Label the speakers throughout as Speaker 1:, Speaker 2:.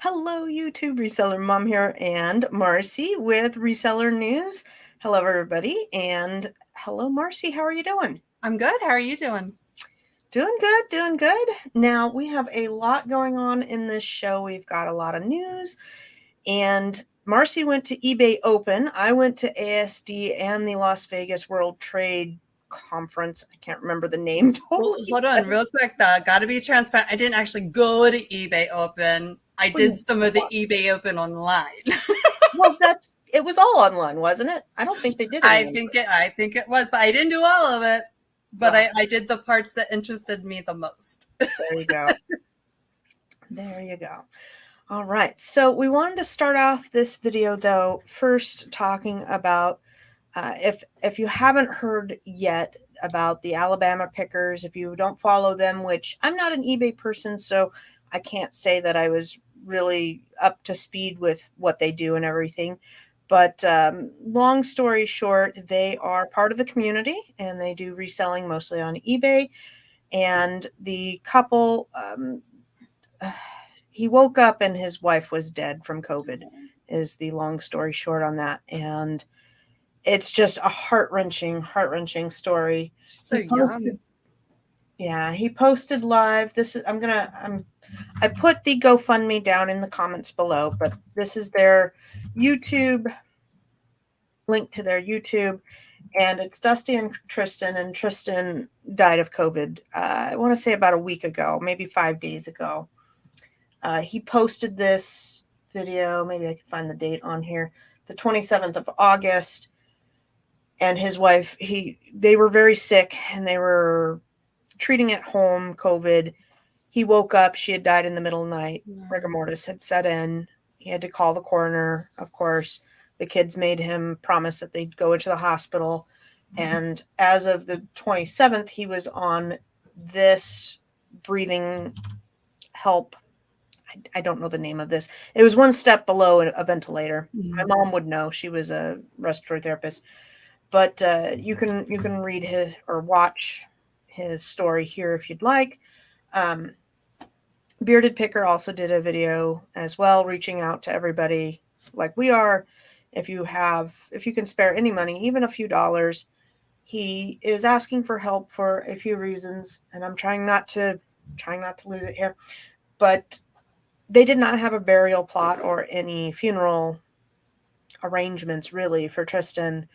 Speaker 1: Hello, YouTube Reseller Mom here and Marcy with Reseller News. Hello, everybody, and hello, Marcy. How are you doing?
Speaker 2: I'm good. How are you doing?
Speaker 1: Doing good, doing good. Now, we have a lot going on in this show. We've got a lot of news, and Marcy went to eBay Open. I went to ASD and the Las Vegas World Trade Conference. I can't remember the name.
Speaker 2: Well, hold on real quick. Got to be transparent. I didn't actually go to eBay Open. I did some of the eBay Open online.
Speaker 1: Well, it was all online, wasn't it? I don't think they did any.
Speaker 2: I think it was, but I didn't do all of it. But I did the parts that interested me the most.
Speaker 1: There you go. There you go. All right. So we wanted to start off this video, though, first talking about if you haven't heard yet about the Alabama pickers, if you don't follow them, which I'm not an eBay person, so I can't say that I was really up to speed with what they do and everything. But long story short, they are part of the community and they do reselling mostly on eBay. And the couple, he woke up and his wife was dead from COVID, is the long story short on that. And it's just a heart-wrenching story.
Speaker 2: So young.
Speaker 1: Yeah, he posted live. This is I put the GoFundMe down in the comments below, but this is their YouTube link to their YouTube, and it's Dusty and Tristan died of COVID. I want to say about a week ago, maybe 5 days ago. He posted this video. Maybe I can find the date on here. The 27th of August. And his wife, they were very sick and they were treating at home COVID. He woke up. She had died in the middle of the night. Rigor mortis had set in. He had to call the coroner, of course. The kids made him promise that they'd go into the hospital. And as of the 27th, he was on this breathing help. I don't know the name of this. It was one step below a ventilator. My mom would know. She was a respiratory therapist. But you can read his or watch his story here if you'd like. Bearded Picker also did a video as well, reaching out to everybody like we are. If you can spare any money, even a few dollars, he is asking for help for a few reasons, and I'm trying not to lose it here. But they did not have a burial plot or any funeral arrangements really for Tristan.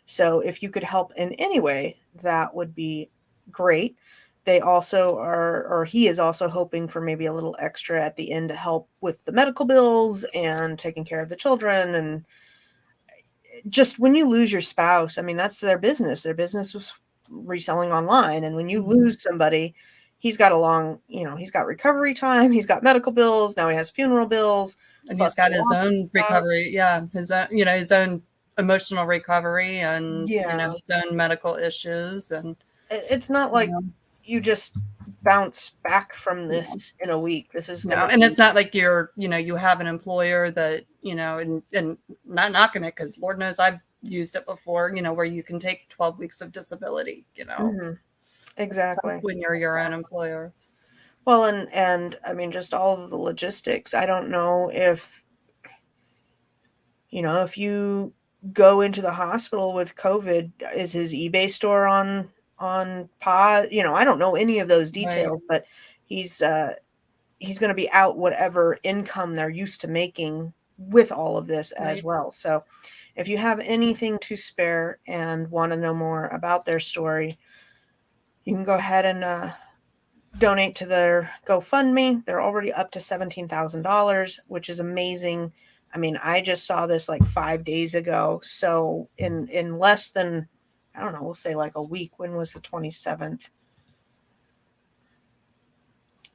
Speaker 1: So if you could help in any way, that would be great. They also he is also hoping for maybe a little extra at the end to help with the medical bills and taking care of the children. And just when you lose your spouse, I mean, that's their business. Their business was reselling online. And when you lose somebody, he's got he's got recovery time. He's got medical bills. Now he has funeral bills.
Speaker 2: And he's got his own recovery. Yeah. His own emotional recovery and his own medical issues. And
Speaker 1: it's not like you just bounce back from this in a week. This is
Speaker 2: and it's not like you have an employer that, and not knocking it, because Lord knows I've used it before, where you can take 12 weeks of disability,
Speaker 1: Exactly.
Speaker 2: When you're your own employer.
Speaker 1: Well, and I mean, just all of the logistics. I don't know if you go into the hospital with COVID, is his eBay store on pause? I don't know any of those details, but he's going to be out whatever income they're used to making with all of this as well. So if you have anything to spare and want to know more about their story, you can go ahead and donate to their GoFundMe. They're already up to $17,000, which is amazing. I mean, I just saw this like 5 days ago. So in less than, I don't know, we'll say like a week. When was the 27th?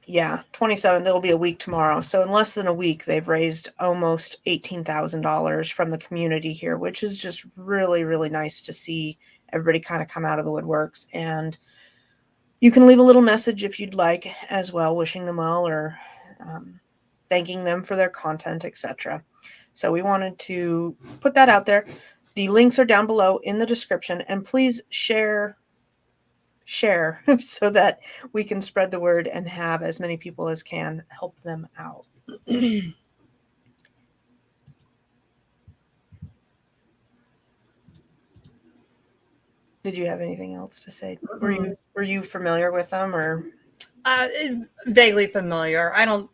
Speaker 1: Yeah, 27th. It'll be a week tomorrow. So in less than a week, they've raised almost $18,000 from the community here, which is just really, really nice to see everybody kind of come out of the woodworks. And you can leave a little message if you'd like as well, wishing them well or thanking them for their content, etc. So we wanted to put that out there. The links are down below in the description, and please share so that we can spread the word and have as many people as can help them out. Did you have anything else to say? Were you familiar with them or?
Speaker 2: Vaguely familiar. I don't,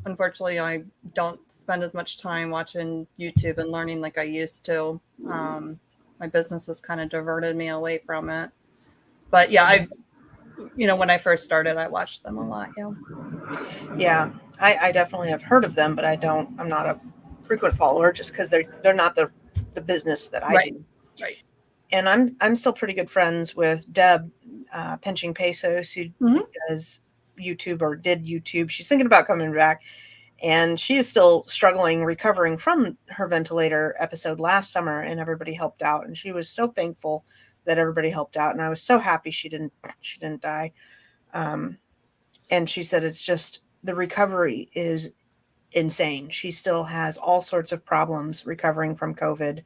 Speaker 2: unfortunately, I don't spend as much time watching YouTube and learning like I used to. My business has kind of diverted me away from it. But yeah, when I first started, I watched them a lot. Yeah.
Speaker 1: Yeah, I definitely have heard of them, but I'm not a frequent follower just because they're not the business that I do.
Speaker 2: Right.
Speaker 1: And I'm still pretty good friends with Deb Pinching Pesos, who does YouTube or did YouTube. She's thinking about coming back, and she is still struggling, recovering from her ventilator episode last summer, and everybody helped out, and she was so thankful that everybody helped out, and I was so happy she didn't die. And she said it's just the recovery is insane. She still has all sorts of problems recovering from COVID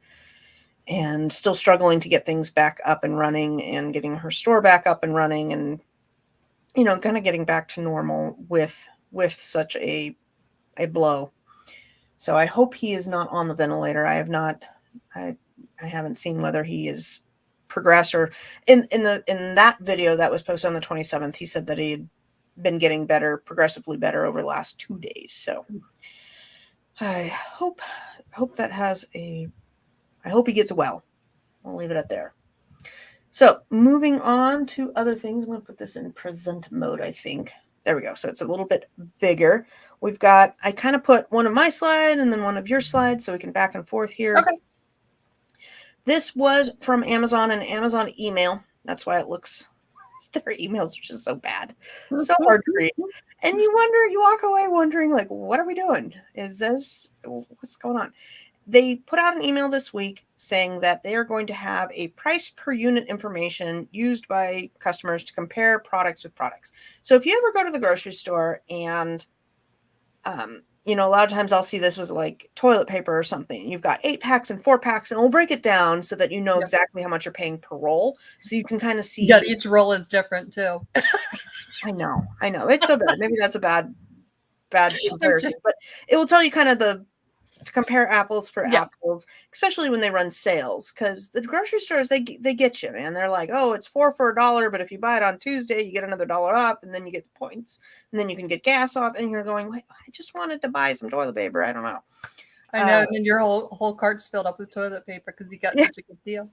Speaker 1: and still struggling to get things back up and running and getting her store back up and running and, kind of getting back to normal with such a blow. So I hope he is not on the ventilator. I haven't seen whether he is progressed or in that video that was posted on the 27th, he said that he had been getting better, progressively better over the last 2 days. So I hope I hope he gets well. I'll leave it at there. So moving on to other things, I'm going to put this in present mode, I think. There we go. So it's a little bit bigger. I kind of put one of my slides and then one of your slides so we can back and forth here.
Speaker 2: Okay.
Speaker 1: This was from Amazon and Amazon email. That's why it looks, their emails are just so bad. So hard to read. And you walk away wondering, like, what are we doing? What's going on? They put out an email this week saying that they are going to have a price per unit information used by customers to compare products with products. So if you ever go to the grocery store and, a lot of times I'll see this with like toilet paper or something. You've got 8 packs and 4 packs, and we'll break it down so that you know exactly how much you're paying per roll. So you can kind of see.
Speaker 2: Yeah, each roll is different too.
Speaker 1: I know. It's so bad. Maybe that's a bad comparison, but it will tell you kind of to compare apples for apples, especially when they run sales, because the grocery stores, they get you, man. They're like, oh, it's 4 for $1, but if you buy it on Tuesday, you get another $1 off, and then you get the points, and then you can get gas off, and you're going, wait, I just wanted to buy some toilet paper. I don't know.
Speaker 2: I know, and then your whole cart's filled up with toilet paper because you got such a good deal.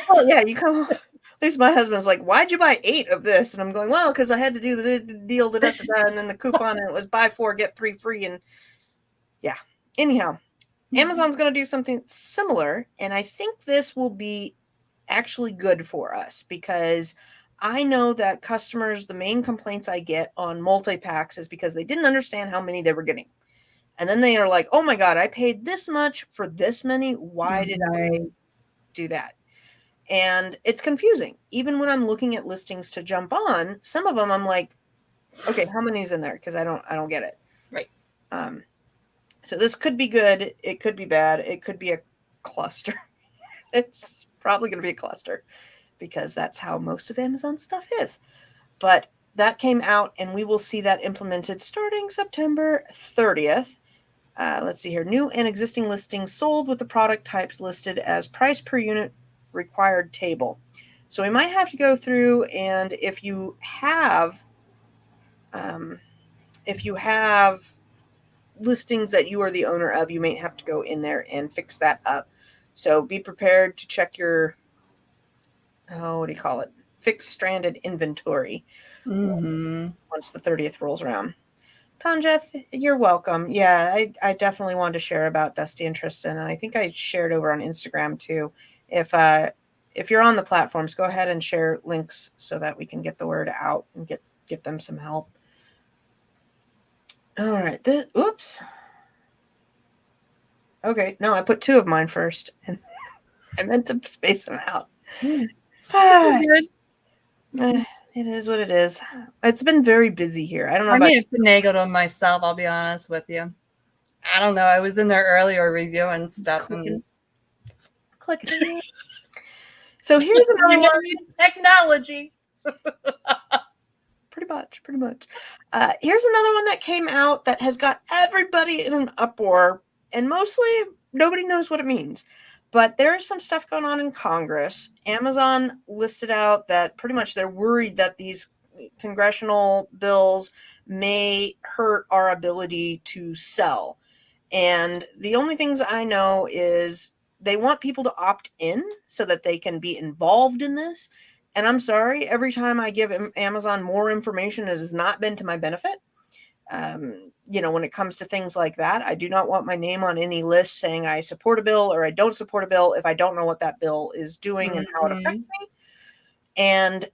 Speaker 1: Well, yeah, you come. At least my husband's like, why'd you buy 8 of this? And I'm going, well, because I had to do the deal, and then the coupon, and it was buy 4 get 3 free, and yeah. Anyhow. Amazon's going to do something similar, and I think this will be actually good for us because I know that customers, the main complaints I get on multi-packs is because they didn't understand how many they were getting. And then they are like, oh my God, I paid this much for this many. Why did I do that? And it's confusing. Even when I'm looking at listings to jump on, some of them I'm like, okay, how many is in there? Because I don't get it.
Speaker 2: Right.
Speaker 1: So this could be good. It could be bad. It could be a cluster. It's probably going to be a cluster because that's how most of Amazon's stuff is. But that came out, and we will see that implemented starting September 30th. Let's see here. New and existing listings sold with the product types listed as price per unit required table. So we might have to go through, and if you have listings that you are the owner of, you may have to go in there and fix that up. So be prepared to check your, fixed stranded inventory once the 30th rolls around. Panjeth, you're welcome. Yeah, I definitely wanted to share about Dusty and Tristan, and I think I shared over on Instagram too. If you're on the platforms, go ahead and share links so that we can get the word out and get them some help. All right. Oops. Okay. No, I put 2 of mine first, and I meant to space them out. It is what it is. It's been very busy here. I don't know.
Speaker 2: I may have finagled on myself. I'll be honest with you. I don't know. I was in there earlier reviewing stuff and
Speaker 1: clicking. So here's another one.
Speaker 2: Technology.
Speaker 1: Pretty much. Here's another one that came out that has got everybody in an uproar, and mostly nobody knows what it means. But there's some stuff going on in Congress. Amazon listed out that pretty much they're worried that these congressional bills may hurt our ability to sell. And the only things I know is they want people to opt in so that they can be involved in this. And I'm sorry, every time I give Amazon more information, it has not been to my benefit. When it comes to things like that, I do not want my name on any list saying I support a bill or I don't support a bill if I don't know what that bill is doing and how it affects me. And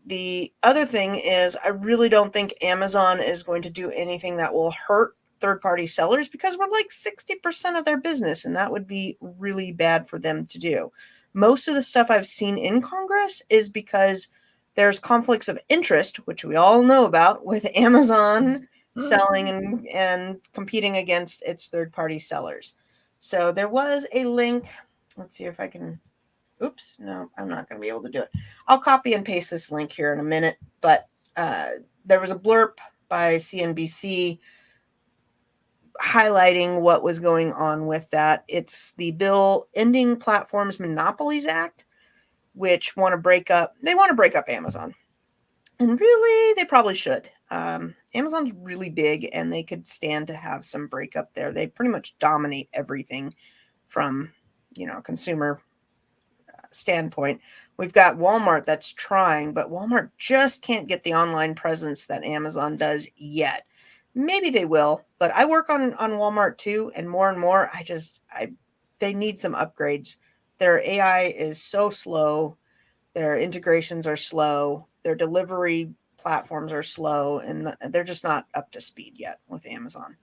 Speaker 1: the other thing is, I really don't think Amazon is going to do anything that will hurt third-party sellers because we're like 60% of their business, and that would be really bad for them to do. Most of the stuff I've seen in Congress is because there's conflicts of interest, which we all know about, with Amazon selling and competing against its third-party sellers. So there was a link. Let's see if I can. Oops, no, I'm not going to be able to do it. I'll copy and paste this link here in a minute. But there was a blurb by CNBC highlighting what was going on with that. It's the bill Ending Platforms Monopolies Act, which they want to break up Amazon. And really, they probably should. Amazon's really big, and they could stand to have some breakup there. They pretty much dominate everything from, consumer standpoint. We've got Walmart that's trying, but Walmart just can't get the online presence that Amazon does yet. Maybe they will, but I work on Walmart too, and more, they need some upgrades. Their AI is so slow. Their integrations are slow. Their delivery platforms are slow, and they're just not up to speed yet with Amazon.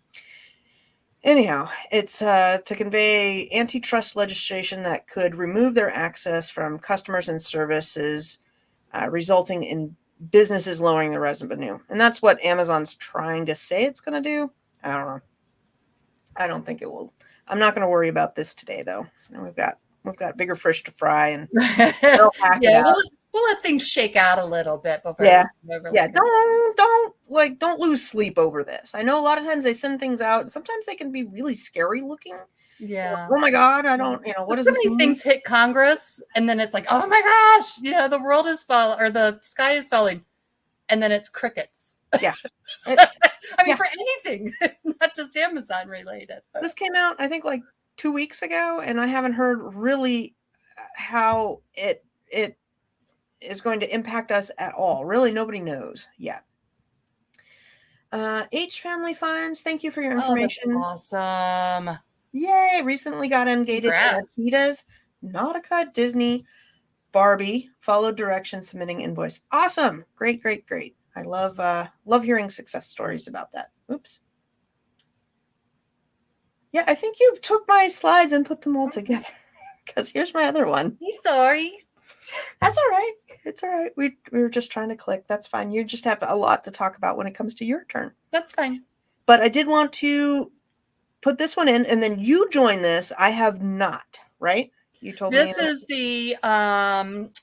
Speaker 1: Anyhow, it's to convey antitrust legislation that could remove their access from customers and services, resulting in businesses lowering their revenue. And that's what Amazon's trying to say it's going to do. I don't know. I don't think it will. I'm not going to worry about this today, though. And we've got bigger fish to fry, and
Speaker 2: we'll let things shake out a little bit before.
Speaker 1: Don't lose sleep over this. I know a lot of times they send things out. Sometimes they can be really scary looking.
Speaker 2: Yeah.
Speaker 1: Oh my God, I don't. What does this mean?
Speaker 2: Things hit Congress, and then it's like, oh my gosh, the world is falling, or the sky is falling, and then it's crickets.
Speaker 1: Yeah.
Speaker 2: For anything, not just Amazon related.
Speaker 1: This came out, I think, like 2 weeks ago, and I haven't heard really how it is going to impact us at all. Really, nobody knows yet. H Family Finds, thank you for your information.
Speaker 2: Oh, that's awesome.
Speaker 1: Yay, recently got engaged at Adidas, Nautica, Disney, Barbie, followed directions, submitting invoice. Awesome. Great. I love hearing success stories about that. Oops. Yeah, I think you took my slides and put them all together, because here's my other one.
Speaker 2: Sorry.
Speaker 1: That's all right. It's all right. We were just trying to click. That's fine. You just have a lot to talk about when it comes to your turn.
Speaker 2: That's fine.
Speaker 1: But I did want to put this one in, and then you join this. I have not, right? You told me.
Speaker 2: This is the,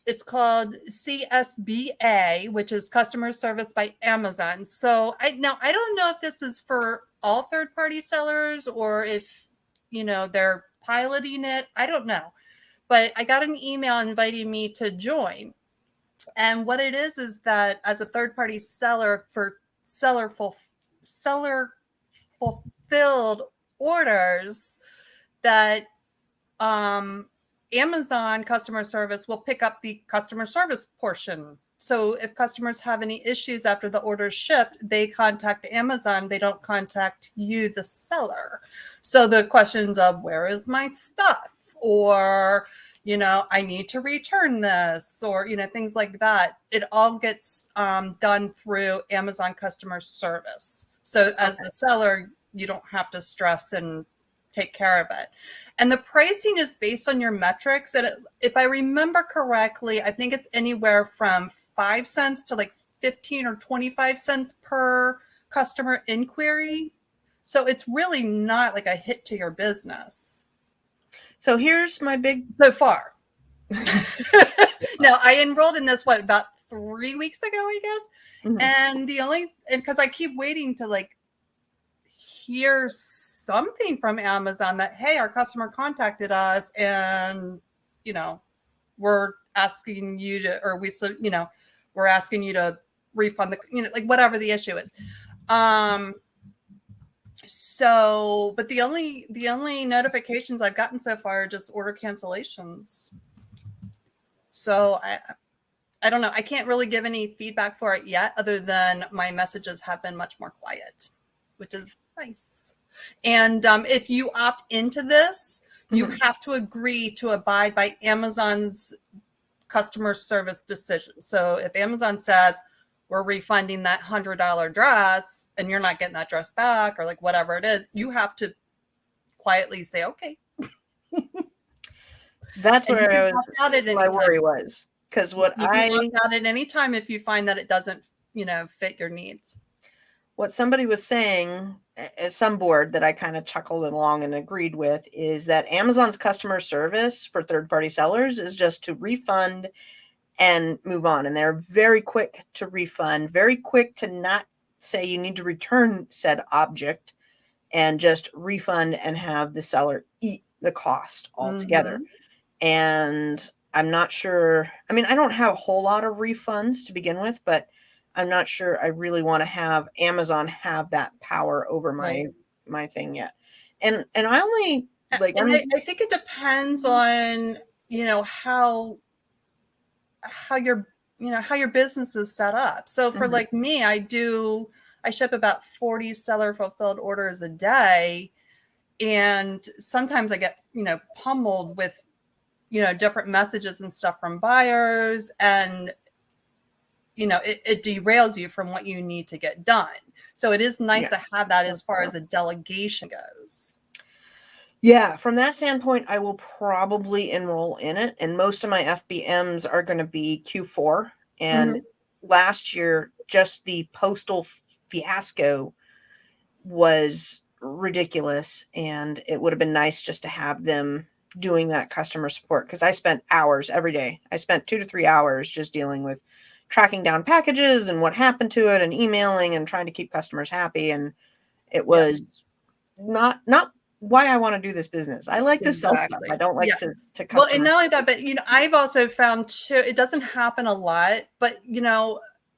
Speaker 2: it's called CSBA, which is Customer Service by Amazon. So I don't know if this is for all third-party sellers or if, they're piloting it. I don't know. But I got an email inviting me to join. And what it is that as a third-party seller for seller fulfilled orders, that Amazon customer service will pick up the customer service portion. So if customers have any issues after the order is shipped, they contact Amazon. They don't contact you, the seller. So the questions of where is my stuff, or I need to return this, or, things like that. It all gets done through Amazon customer service. So as the seller, you don't have to stress and take care of it. And the pricing is based on your metrics. And if I remember correctly, I think it's anywhere from 5 cents to like 15 or 25 cents per customer inquiry. So it's really not like a hit to your business.
Speaker 1: So here's my big...
Speaker 2: So far. No, I enrolled in this, about 3 weeks ago, I guess. Mm-hmm. And because I keep waiting to hear something from Amazon that, hey, our customer contacted us and, we're asking you to, we're asking you to refund like whatever the issue is. So, but the only notifications I've gotten so far are just order cancellations. So I don't know. I can't really give any feedback for it yet, other than my messages have been much more quiet, which is nice. And if you opt into this, you have to agree to abide by Amazon's customer service decision. So if Amazon says we're refunding that $100 dress and you're not getting that dress back, or like whatever it is, you have to quietly say, okay.
Speaker 1: That's
Speaker 2: And
Speaker 1: where my worry was. Because
Speaker 2: you can opt out at any time if you find that it doesn't, fit your needs.
Speaker 1: What somebody was saying at some board that I kind of chuckled along and agreed with is that Amazon's customer service for third-party sellers is just to refund and move on. And they're very quick to refund, very quick to not say you need to return said object, and just refund and have the seller eat the cost altogether. And I'm not sure. I mean, I don't have a whole lot of refunds to begin with, but I'm not sure I really want to have Amazon have that power over my thing yet. And I only like,
Speaker 2: and I think it depends on, how your business is set up. So for like me, I ship about 40 seller fulfilled orders a day. And sometimes I get, pummeled with, different messages and stuff from buyers, and it derails you from what you need to get done. So it is nice to have that as far as a delegation goes.
Speaker 1: Yeah, from that standpoint, I will probably enroll in it. And most of my FBMs are going to be Q4. And last year, just the postal fiasco was ridiculous. And it would have been nice just to have them doing that customer support, because I spent hours every day. I spent 2 to 3 hours just dealing with tracking down packages and what happened to it, and emailing and trying to keep customers happy. And it was not why I want to do this business. I like to sell stuff. I don't like to customize.
Speaker 2: Well, and not only that, but I've also found too, it doesn't happen a lot, but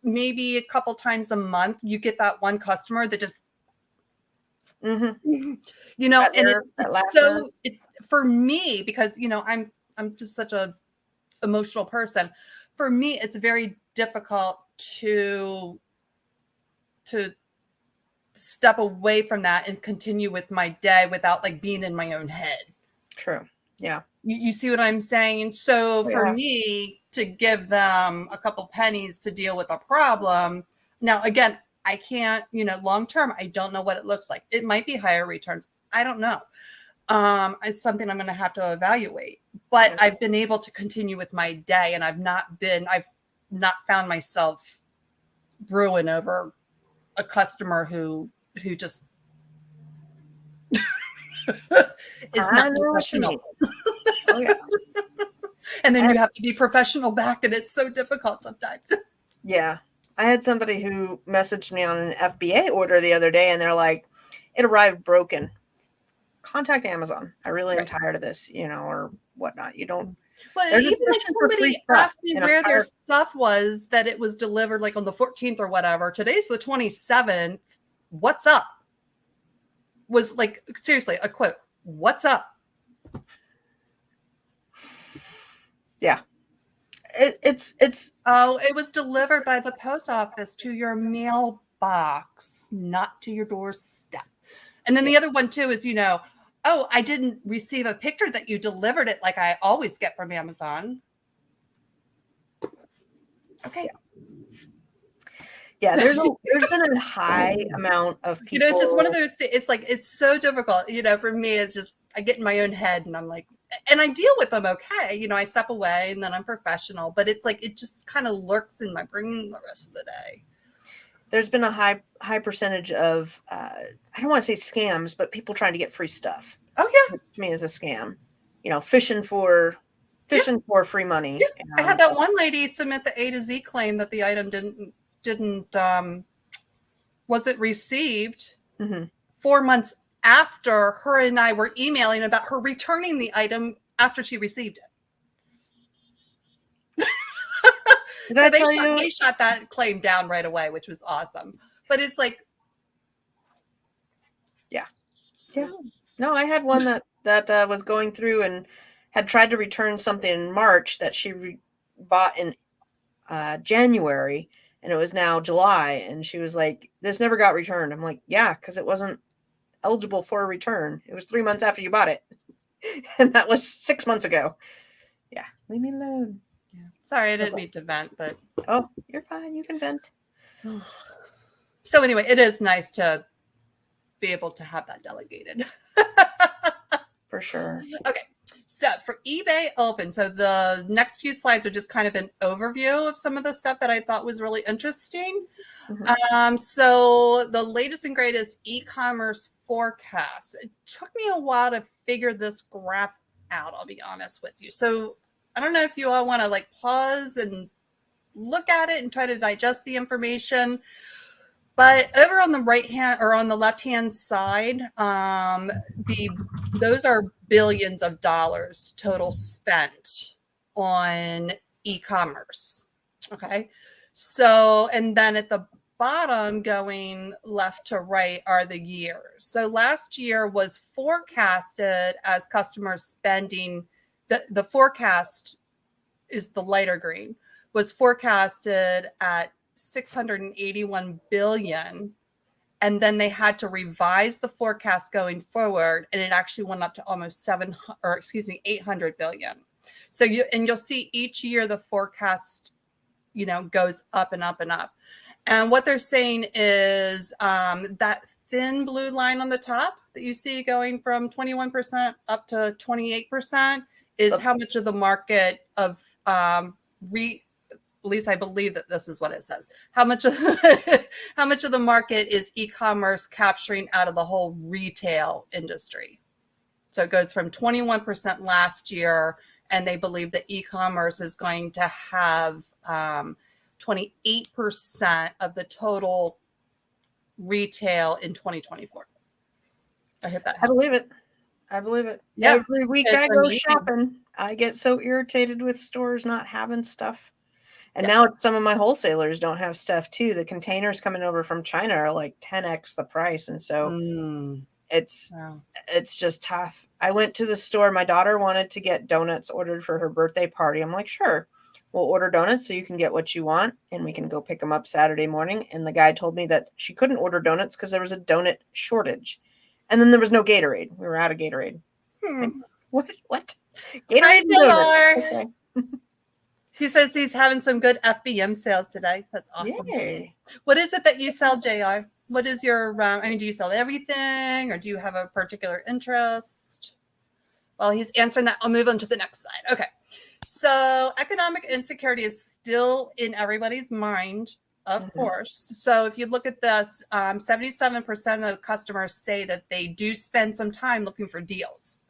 Speaker 2: maybe a couple times a month you get that one customer that just and it's so for me, because I'm just such a emotional person. For me, it's very difficult to step away from that and continue with my day without like being in my own head.
Speaker 1: True. Yeah.
Speaker 2: You see what I'm saying? So for me to give them a couple pennies to deal with a problem. Now, again, I can't, long term, I don't know what it looks like. It might be higher returns. I don't know. It's something I'm going to have to evaluate, but I've been able to continue with my day, and I've not found myself brewing over a customer who just is not professional.
Speaker 1: Oh, yeah.
Speaker 2: And then you have to be professional back, and it's so difficult sometimes.
Speaker 1: Yeah. I had somebody who messaged me on an FBA order the other day, and they're like, it arrived broken. Contact Amazon. I really am tired of this, or whatnot. You don't.
Speaker 2: Well, even like somebody asked me where their stuff was, that it was delivered like on the 14th or whatever. Today's the 27th. What's up? Was like, seriously, a quote. What's up?
Speaker 1: Yeah. It's
Speaker 2: it was delivered by the post office to your mailbox, not to your doorstep. And then the other one too is, oh, I didn't receive a picture that you delivered it like I always get from Amazon. Okay.
Speaker 1: Yeah, there's been a high amount of people.
Speaker 2: It's just one of those things. It's like, it's so difficult. For me, it's just, I get in my own head and I'm like, and I deal with them okay. I step away and then I'm professional, but it's like, it just kind of lurks in my brain the rest of the day.
Speaker 1: There's been a high percentage of, I don't want to say scams, but people trying to get free stuff.
Speaker 2: Oh yeah.
Speaker 1: Which to me is a scam, fishing for free money.
Speaker 2: Yeah. I had that one lady submit the A to Z claim that the item wasn't received 4 months after her and I were emailing about her returning the item after she received it.
Speaker 1: Did
Speaker 2: So
Speaker 1: I tell you?
Speaker 2: they shot that claim down right away, which was awesome. But it's like,
Speaker 1: Yeah. No, I had one that was going through and had tried to return something in March that she bought in January, and it was now July, and she was like, "This never got returned." I'm like, "Yeah, because it wasn't eligible for a return. It was 3 months after you bought it, and that was 6 months ago." Yeah, leave me alone.
Speaker 2: yeah. Sorry, I didn't mean to vent, but
Speaker 1: Oh, you're fine. You can vent.
Speaker 2: so anyway, it is nice to be able to have that delegated.
Speaker 1: For sure.
Speaker 2: Okay, so for eBay Open, so the next few slides are just kind of an overview of some of the stuff that I thought was really interesting.
Speaker 1: Mhm.
Speaker 2: So the latest and greatest e-commerce forecast. It took me a while to figure this graph out, I'll be honest with you. So I don't know if you all want to like pause and look at it and try to digest the information. But over on the right hand or on the left hand side, those are billions of dollars total spent on e-commerce. Okay, so and then at the bottom, going left to right, are the years. So last year was forecasted as customers spending. The forecast is the lighter green, was forecasted at 681 billion, and then they had to revise the forecast going forward, and it actually went up to almost 800 billion. So you'll see each year the forecast goes up and up and up. And what they're saying is that thin blue line on the top that you see going from 21% up to 28% is how much of the market of at least I believe that this is what it says. How much of the market is e-commerce capturing out of the whole retail industry? So it goes from 21% last year, and they believe that e-commerce is going to have 28% of the total retail in 2024. I hope that helps.
Speaker 1: I believe it.
Speaker 2: Yeah.
Speaker 1: Every week I go shopping, I get so irritated with stores not having stuff. And now some of my wholesalers don't have stuff too. The containers coming over from China are like 10x the price. And so it's just tough. I went to the store. My daughter wanted to get donuts ordered for her birthday party. I'm like, sure, we'll order donuts so you can get what you want and we can go pick them up Saturday morning. And the guy told me that she couldn't order donuts because there was a donut shortage. And then there was no Gatorade. We were out of Gatorade. Like, what? Gatorade and donuts. Okay.
Speaker 2: He says he's having some good FBM sales today. That's awesome.
Speaker 1: Yay.
Speaker 2: What is it that you sell, JR? What is your, do you sell everything or do you have a particular interest? While he's answering that, I'll move on to the next slide. Okay. So economic insecurity is still in everybody's mind, of course. So if you look at this, 77% of the customers say that they do spend some time looking for deals.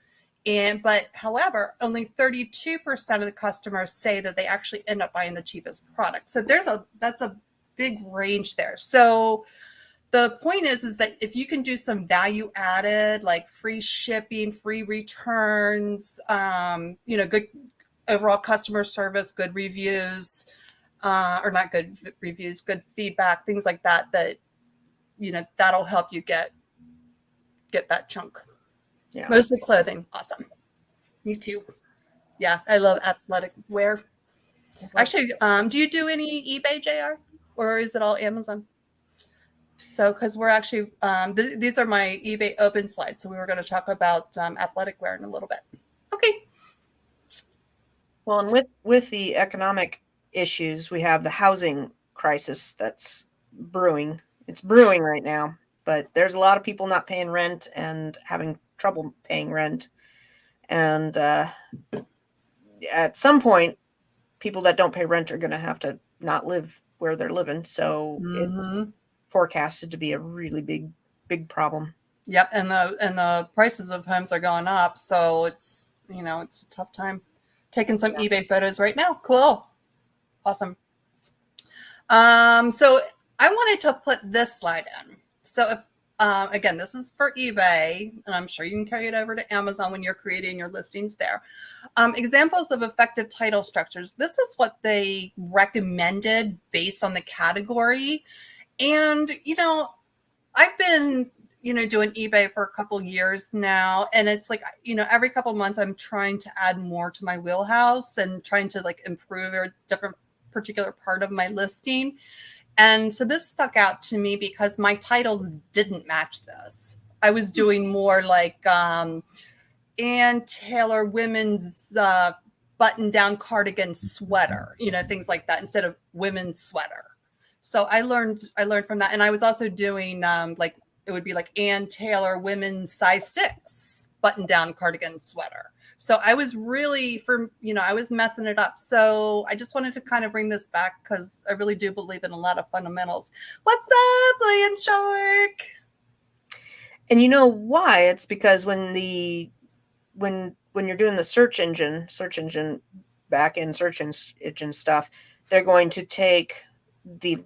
Speaker 2: But however, only 32% of the customers say that they actually end up buying the cheapest product. So that's a big range there. So the point is that if you can do some value added, like free shipping, free returns, good overall customer service, good reviews, or not good reviews, good feedback, things like that, that'll help you get that chunk. Yeah. Mostly clothing. Awesome. Me too. Yeah, I love athletic wear. Actually, do you do any eBay, JR? Or is it all Amazon? So, because we're actually, these are my eBay open slides. So we were going to talk about athletic wear in a little bit. Okay.
Speaker 1: Well, and with the economic issues, we have the housing crisis that's brewing. It's brewing right now, but there's a lot of people not paying rent and having trouble paying rent. And at some point, people that don't pay rent are going to have to not live where they're living. So it's forecasted to be a really big problem.
Speaker 2: Yep, and the prices of homes are going up, so it's it's a tough time. Taking some eBay photos right now. Cool, awesome. So I wanted to put this slide in. So if Again, this is for eBay, and I'm sure you can carry it over to Amazon when you're creating your listings there. Examples of effective title structures. This is what they recommended based on the category. And, I've been, doing eBay for a couple years now. And it's like, every couple months I'm trying to add more to my wheelhouse and trying to like improve a different particular part of my listing. And so this stuck out to me because my titles didn't match this. I was doing more like Ann Taylor women's button-down cardigan sweater, things like that, instead of women's sweater. So I learned from that. And I was also doing like, it would be like Ann Taylor women's size 6 button-down cardigan sweater. So I was really I was messing it up. So I just wanted to kind of bring this back because I really do believe in a lot of fundamentals. What's up, Lion Shark?
Speaker 1: And you know why? It's because when you're doing the search engine back end search engine stuff, they're going to take the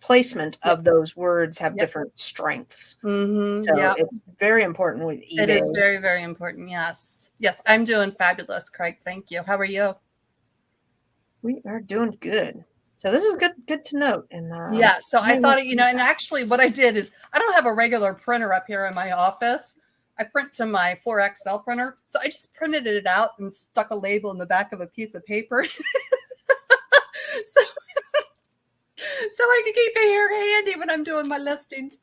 Speaker 1: placement of those words have different strengths.
Speaker 2: Mm-hmm.
Speaker 1: So it's very important with eBay.
Speaker 2: It is very, very important. Yes. Yes. I'm doing fabulous, Craig. Thank you. How are you?
Speaker 1: We are doing good. So this is good to note. And
Speaker 2: so I thought, and actually what I did is I don't have a regular printer up here in my office. I print to my 4XL printer. So I just printed it out and stuck a label in the back of a piece of paper. So I can keep it here handy when I'm doing my listings.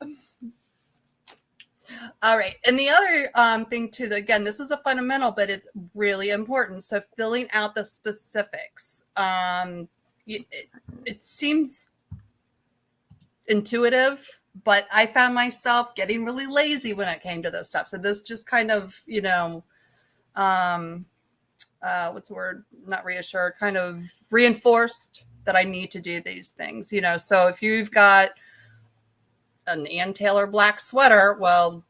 Speaker 2: All right. And the other thing too, again, this is a fundamental, but it's really important. So filling out the specifics. It seems intuitive, but I found myself getting really lazy when it came to this stuff. So this just kind of, what's the word? Not reassured, kind of reinforced that I need to do these things, So if you've got an Ann Taylor black sweater, well,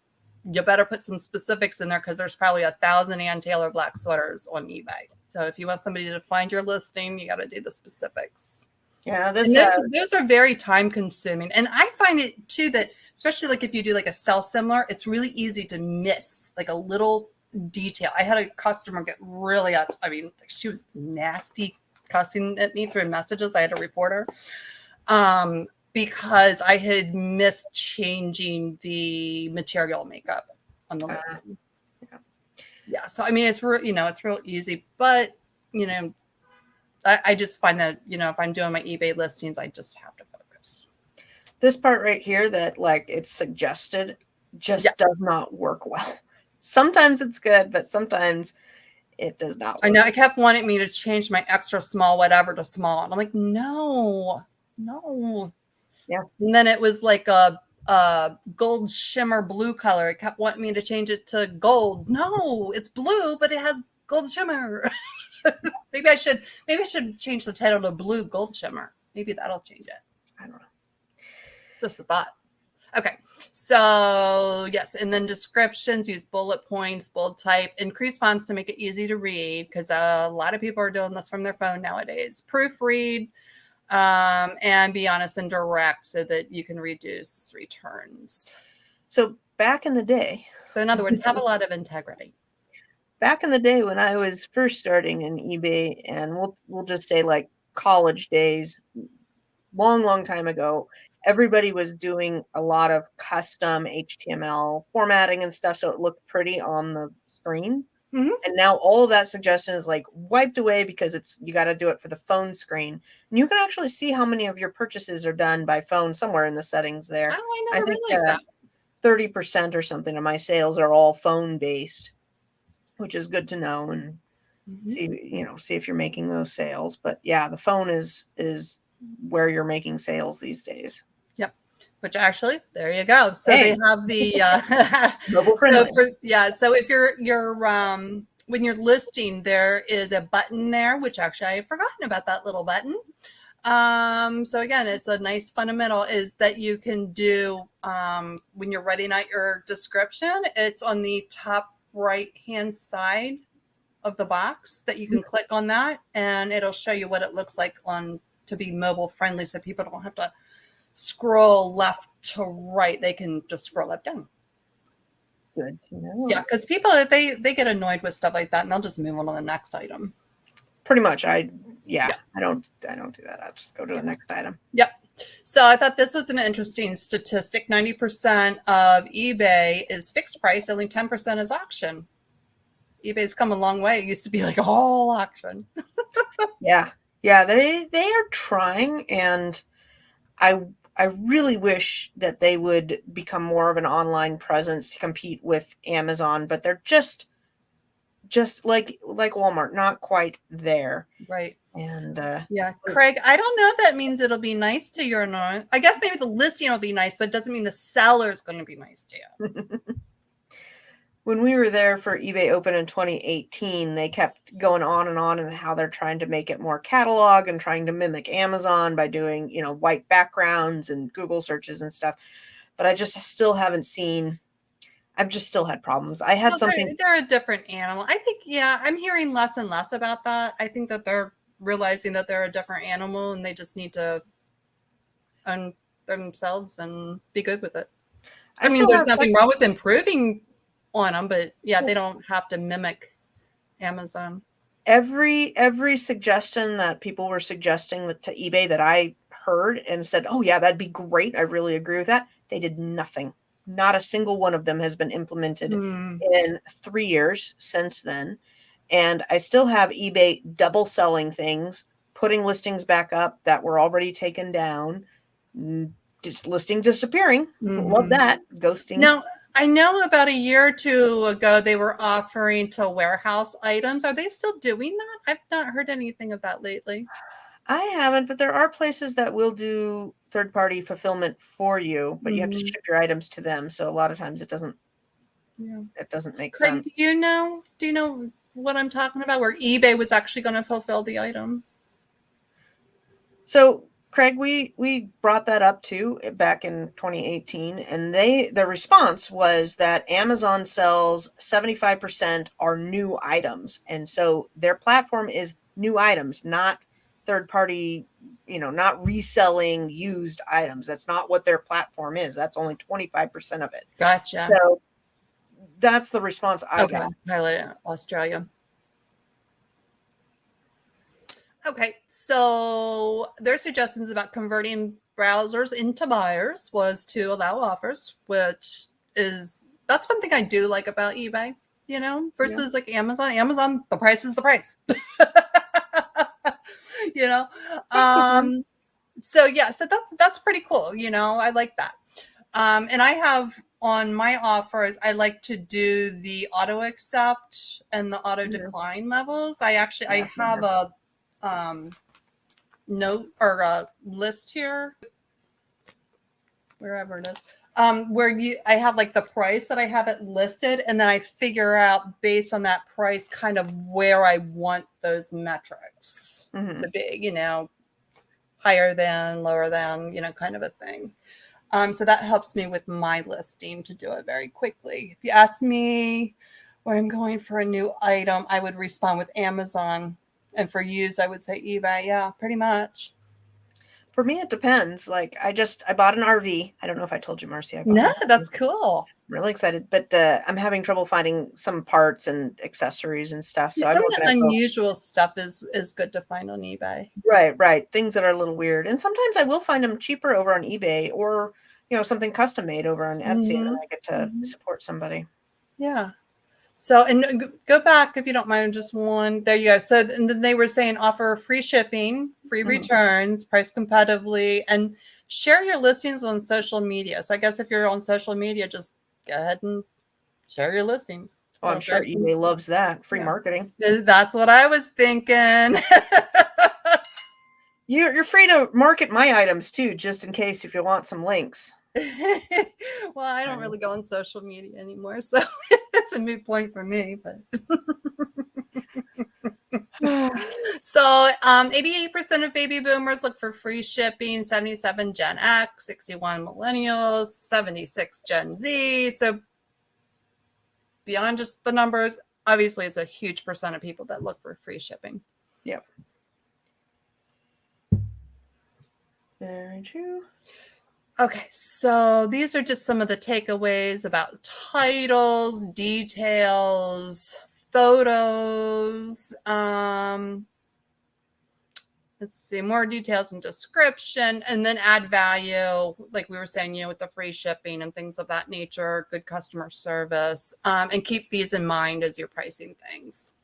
Speaker 2: you better put some specifics in there because there's probably 1,000 Ann Taylor black sweaters on eBay. So if you want somebody to find your listing, you got to do the specifics.
Speaker 1: Yeah,
Speaker 2: those are very time consuming. And I find it too that, especially like if you do like a sell similar, it's really easy to miss like a little detail. I had a customer get really up. I mean, she was nasty cussing at me through messages. I had to report her because I had missed changing the material makeup on the listing. Yeah. So, I mean, it's real easy, but, I just find that, if I'm doing my eBay listings, I just have to focus.
Speaker 1: This part right here that like it's suggested just does not work well. Sometimes it's good, but sometimes it does not work.
Speaker 2: I know it kept wanting me to change my extra small whatever to small. And I'm like, no.
Speaker 1: Yeah.
Speaker 2: And then it was like a gold shimmer blue color. It kept wanting me to change it to gold. No, it's blue, but it has gold shimmer. Maybe I should change the title to blue gold shimmer. Maybe that'll change it. I don't know. Just a thought. Okay. So yes. And then descriptions, use bullet points, bold type, increase fonts to make it easy to read. Cause a lot of people are doing this from their phone nowadays. Proofread, and be honest and direct so that you can reduce returns.
Speaker 1: So back in the day.
Speaker 2: So in other words, have a lot of integrity.
Speaker 1: Back in the day when I was first starting in eBay, and we'll just say like college days, long time ago, everybody was doing a lot of custom HTML formatting and stuff, so it looked pretty on the screens.
Speaker 2: Mm-hmm.
Speaker 1: And now all of that suggestion is like wiped away because you got to do it for the phone screen. And you can actually see how many of your purchases are done by phone somewhere in the settings there.
Speaker 2: Oh, I never realized that.
Speaker 1: 30% or something of my sales are all phone based, which is good to know and see if you're making those sales. But yeah, the phone is where you're making sales these days.
Speaker 2: Yep. Which actually, there you go. So they have the
Speaker 1: mobile friendly.
Speaker 2: So if you're when you're listing, there is a button there, which actually I had forgotten about that little button. So again, it's a nice fundamental is that you can do when you're writing out your description, it's on the top right hand side of the box that you can click on that and it'll show you what it looks like to be mobile friendly so people don't have to scroll left to right. They can just scroll up down.
Speaker 1: Good to know.
Speaker 2: Yeah, because people they get annoyed with stuff like that, and they'll just move on to the next item.
Speaker 1: Pretty much. I don't do that. I'll just go to the next item.
Speaker 2: Yep. So I thought this was an interesting statistic. 90% of eBay is fixed price, only 10% is auction. eBay's come a long way. It used to be like all auction.
Speaker 1: Yeah, they are trying, and I really wish that they would become more of an online presence to compete with Amazon, but they're just like Walmart, not quite there.
Speaker 2: Right.
Speaker 1: And
Speaker 2: yeah, Craig, I don't know if that means it'll be nice to you or not. I guess maybe the listing will be nice, but it doesn't mean the seller is going to be nice to you.
Speaker 1: When we were there for eBay Open in 2018, they kept going on and how they're trying to make it more catalog and trying to mimic Amazon by doing, white backgrounds and Google searches and stuff. But I just still haven't seen. I've just still had problems. I had something.
Speaker 2: They're a different animal. I think, I'm hearing less and less about that. I think that they're realizing that they're a different animal and they just need to own themselves and be good with it. I mean, there's nothing wrong with improving on them, but they don't have to mimic Amazon.
Speaker 1: Every suggestion that people were suggesting to eBay that I heard and said, oh yeah, that'd be great, I really agree with that, they did nothing. Not a single one of them has been implemented in 3 years since then. And I still have eBay double selling things, putting listings back up that were already taken down, just listing disappearing. Love that. Ghosting.
Speaker 2: Now, I know about a year or two ago they were offering to warehouse items. Are they still doing that? I've not heard anything of that lately.
Speaker 1: I haven't, but there are places that will do third-party fulfillment for you, but you have to ship your items to them. So a lot of times it doesn't make sense.
Speaker 2: Do you know what I'm talking about, where eBay was actually going to fulfill the item?
Speaker 1: So Craig, we brought that up too back in 2018, and the response was that Amazon sells 75% are new items, and so their platform is new items, not third party, not reselling used items. That's not what their platform is. That's only 25% of it.
Speaker 2: Gotcha.
Speaker 1: So that's the response I got.
Speaker 2: Highlight Australia. Okay, so their suggestions about converting browsers into buyers was to allow offers, which that's one thing I do like about eBay, versus like Amazon. Amazon, the price is the price. So that's pretty cool. I like that. And I have on my offers, I like to do the auto accept and the auto decline levels. I have a note or a list here, wherever it is, where I have like the price that I have it listed, and then I figure out based on that price kind of where I want those metrics to be, higher than, lower than, kind of a thing. So that helps me with my listing to do it very quickly. If you ask me where I'm going for a new item, I would respond with Amazon. And for used, I would say eBay. Yeah, pretty much.
Speaker 1: For me, it depends. Like I bought an RV. I don't know if I told you, Marcy.
Speaker 2: No, that's cool.
Speaker 1: I'm really excited, but I'm having trouble finding some parts and accessories and stuff. So
Speaker 2: some of the unusual stuff is good to find on eBay.
Speaker 1: Right. Things that are a little weird. And sometimes I will find them cheaper over on eBay, or, something custom made over on Etsy, and then I get to support somebody.
Speaker 2: Yeah. So, and go back if you don't mind, just one. There you go. So, and then they were saying offer free shipping, free returns, price competitively, and share your listings on social media. So, I guess if you're on social media, just go ahead and share your listings.
Speaker 1: Oh, I'm sure eBay loves that. Free marketing.
Speaker 2: That's what I was thinking.
Speaker 1: You're free to market my items too, just in case if you want some links.
Speaker 2: Well, I don't really go on social media anymore, so it's a moot point for me. But so, 88% of baby boomers look for free shipping. 77 Gen X, 61 millennials, 76 Gen Z. So, beyond just the numbers, obviously, it's a huge percent of people that look for free shipping.
Speaker 1: Yep. Very true.
Speaker 2: Okay, so these are just some of the takeaways about titles, details, photos. Let's see, more details and description, and then add value, like we were saying, with the free shipping and things of that nature, good customer service, and keep fees in mind as you're pricing things.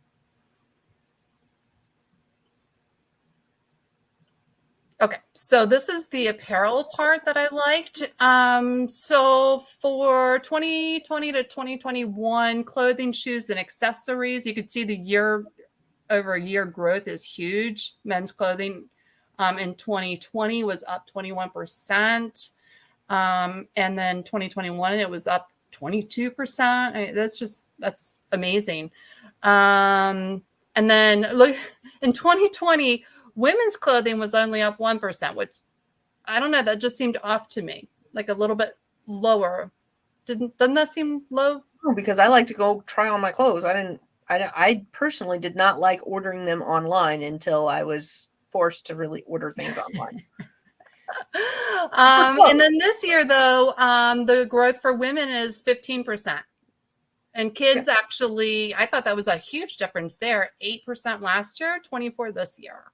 Speaker 2: Okay, so this is the apparel part that I liked. So for 2020 to 2021, clothing, shoes, and accessories, you could see the year-over-year growth is huge. Men's clothing in 2020 was up 21%. And then 2021, it was up 22%. I mean, that's amazing. And then look, in 2020, women's clothing was only up 1%, which I don't know. That just seemed off to me, like a little bit lower. Doesn't that seem low?
Speaker 1: Oh, because I like to go try on my clothes. I personally did not like ordering them online until I was forced to really order things online.
Speaker 2: And then this year, though, the growth for women is 15%. And kids actually, I thought that was a huge difference there. 8% last year, 24% this year.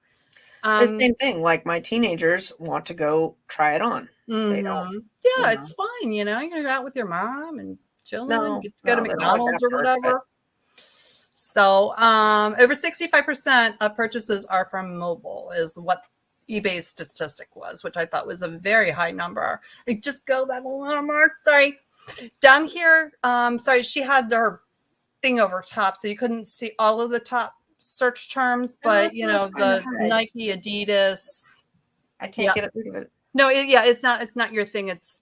Speaker 1: The same thing. Like my teenagers want to go try it on. They don't.
Speaker 2: Yeah, it's fine. You can go out with your mom and chilling, go to McDonald's or whatever. So over 65% of purchases are from mobile is what eBay's statistic was, which I thought was a very high number. Like, just go back a little more. Sorry. Down here, sorry, she had her thing over top, so you couldn't see all of the top search terms, but the Nike, Adidas.
Speaker 1: I can't get rid of it.
Speaker 2: No, it's not your thing. It's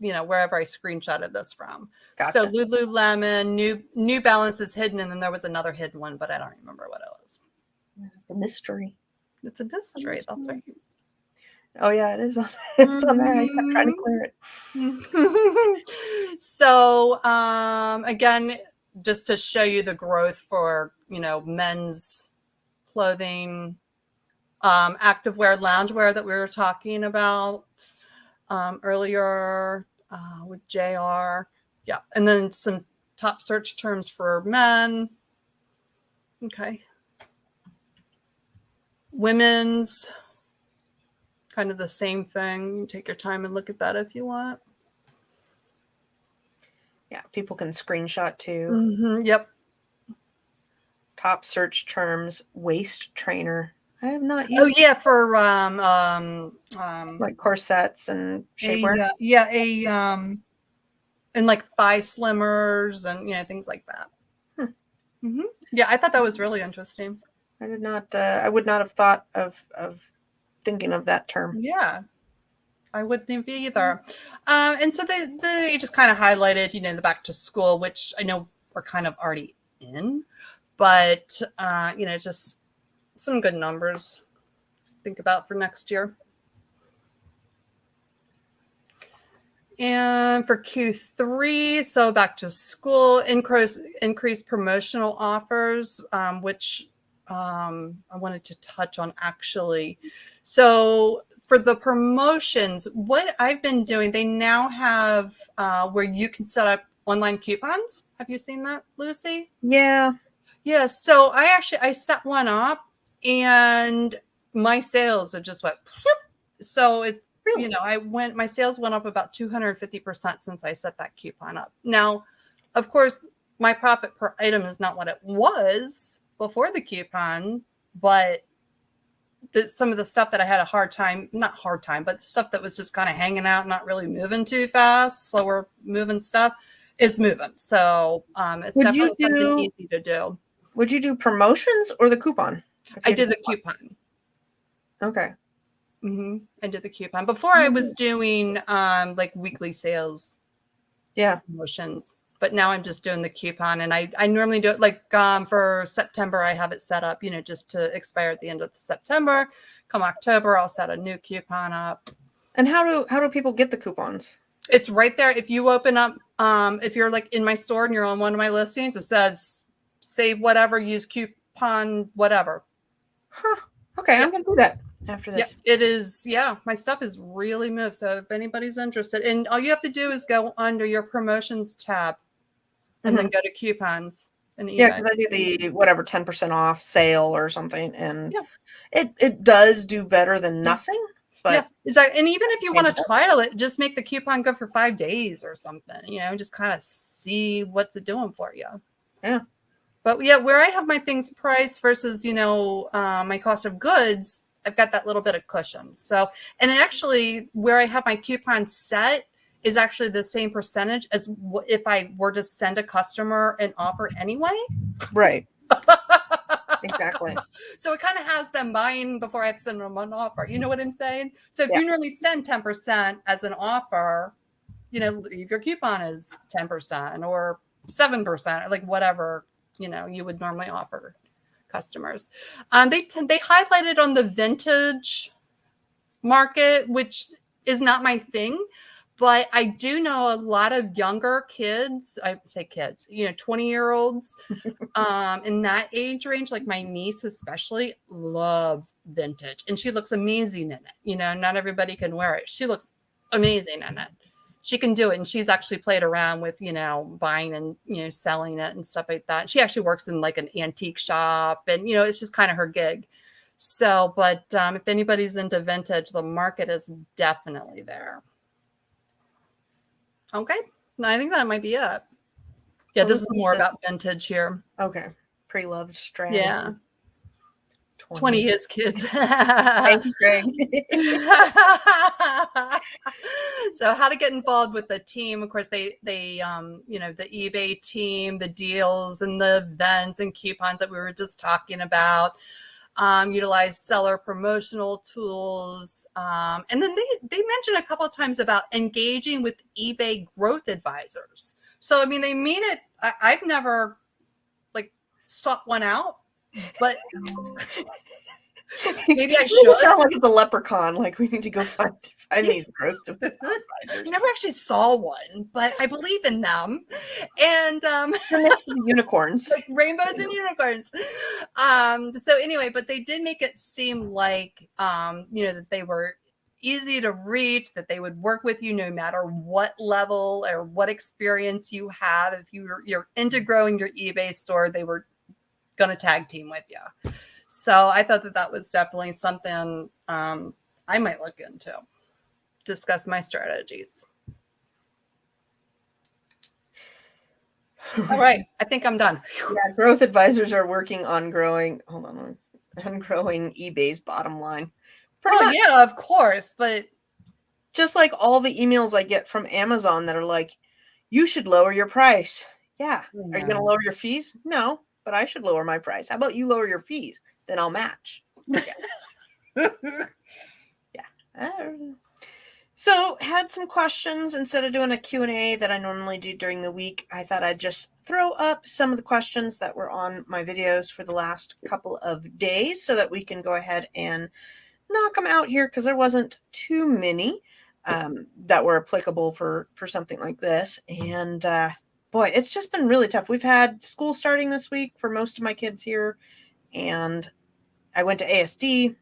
Speaker 2: wherever I screenshotted this from. Gotcha. So Lululemon, New Balance is hidden, and then there was another hidden one, but I don't remember what it was.
Speaker 1: It's a mystery.
Speaker 2: It's a mystery. That's right.
Speaker 1: Oh yeah, it is on, it's on there. I'm trying to clear
Speaker 2: it. So again, just to show you the growth for men's clothing, activewear, loungewear that we were talking about earlier with JR. Yeah, and then some top search terms for men. Okay. Women's, kind of the same thing. You take your time and look at that if you want.
Speaker 1: Yeah, people can screenshot too.
Speaker 2: Yep.
Speaker 1: Top search terms, waist trainer. I have not used.
Speaker 2: Oh yeah, for
Speaker 1: like corsets and shapewear.
Speaker 2: And like thigh slimmers and things like that. Yeah, I thought that was really interesting.
Speaker 1: I did not. I would not have thought of thinking of that term.
Speaker 2: Yeah, I wouldn't either. And so they just kind of highlighted, the back to school, which I know we're kind of already in, but just some good numbers to think about for next year. And for Q3, so back to school, increased promotional offers, which I wanted to touch on actually. So for the promotions, what I've been doing, they now have where you can set up online coupons. Have you seen that, Lucy?
Speaker 1: Yeah.
Speaker 2: Yeah. So I set one up and my sales have just went. So it, really? My sales went up about 250% since I set that coupon up. Now, of course, my profit per item is not what it was before the coupon, but some of the stuff that I had but the stuff that was just kind of hanging out, not really moving too fast, slower moving stuff is moving. So it's definitely something easy to do.
Speaker 1: Would you do promotions or the coupon?
Speaker 2: I did the coupon.
Speaker 1: Okay.
Speaker 2: I did the coupon. Before I was doing like weekly sales promotions, but now I'm just doing the coupon, and I normally do it like for September. I have it set up, just to expire at the end of September. Come October, I'll set a new coupon up.
Speaker 1: And how do people get the coupons?
Speaker 2: It's right there. If you open up, if you're like in my store and you're on one of my listings, it says save whatever, use coupon whatever.
Speaker 1: Huh. Okay, I'm gonna do that. after
Speaker 2: Yeah,
Speaker 1: this.
Speaker 2: it is. Yeah, my stuff is really moved. So if anybody's interested, and all you have to do is go under your promotions tab and then go to coupons and
Speaker 1: Yeah,
Speaker 2: eBay.
Speaker 1: because I do the whatever 10% off sale or something, and
Speaker 2: Yeah.
Speaker 1: it does do better than nothing.
Speaker 2: Yeah,
Speaker 1: But
Speaker 2: exactly. And even if you want
Speaker 1: change
Speaker 2: to
Speaker 1: it up.
Speaker 2: trial it, just make the coupon go for 5 days or something, just kind of see what's it doing for you.
Speaker 1: Yeah.
Speaker 2: But yeah, where I have my things priced versus, my cost of goods, I've got that little bit of cushion. So, and actually where I have my coupon set is actually the same percentage as if I were to send a customer an offer anyway.
Speaker 1: Right. Exactly.
Speaker 2: So it kind of has them buying before I have to send them an offer. You know what I'm saying? So if
Speaker 1: Yeah.
Speaker 2: you normally send 10% as an offer, leave your coupon as 10% or 7% or like whatever, you would normally offer customers. They highlighted on the vintage market, which is not my thing. But I do know a lot of younger kids, I say kids, 20-year-olds in that age range, like my niece especially loves vintage and she looks amazing in it. Not everybody can wear it. She looks amazing in it. She can do it. And she's actually played around with, buying and, selling it and stuff like that. She actually works in like an antique shop and, it's just kind of her gig. So, but if anybody's into vintage, the market is definitely there. Okay. I think that might be it. Yeah, this is more about vintage here.
Speaker 1: Okay. Pre-loved strategy.
Speaker 2: Yeah. 20 years, kids.
Speaker 1: Thank you, Greg.
Speaker 2: So how to get involved with the team. Of course, they the eBay team, the deals and the events and coupons that we were just talking about. Utilize seller promotional tools. And then they mentioned a couple of times about engaging with eBay growth advisors. So, they mean it. I've never sought one out, but maybe I should.
Speaker 1: It sound like it's a leprechaun. Like we need to go find these growth advisors.
Speaker 2: I never actually saw one, but I believe in them. And
Speaker 1: they're next to the unicorns,
Speaker 2: like rainbows and unicorns. So anyway, but they did make it seem like that they were easy to reach, that they would work with you no matter what level or what experience you have. If you're into growing your eBay store, they were going to tag team with you. So I thought that was definitely something I might look into, discuss my strategies. All right. I think I'm done.
Speaker 1: Yeah, growth advisors are working on growing. Hold on growing eBay's bottom line.
Speaker 2: Pretty much. Yeah, of course. But
Speaker 1: just like all the emails I get from Amazon that are like, you should lower your price. Yeah. Are you going to lower your fees? No, but I should lower my price. How about you lower your fees? Then I'll match. Yeah. So had some questions. Instead of doing a Q&A that I normally do during the week, I thought I'd just throw up some of the questions that were on my videos for the last couple of days so that we can go ahead and knock them out here, because there wasn't too many that were applicable for something like this. And boy, it's just been really tough. We've had school starting this week for most of my kids here, and I went to ASD,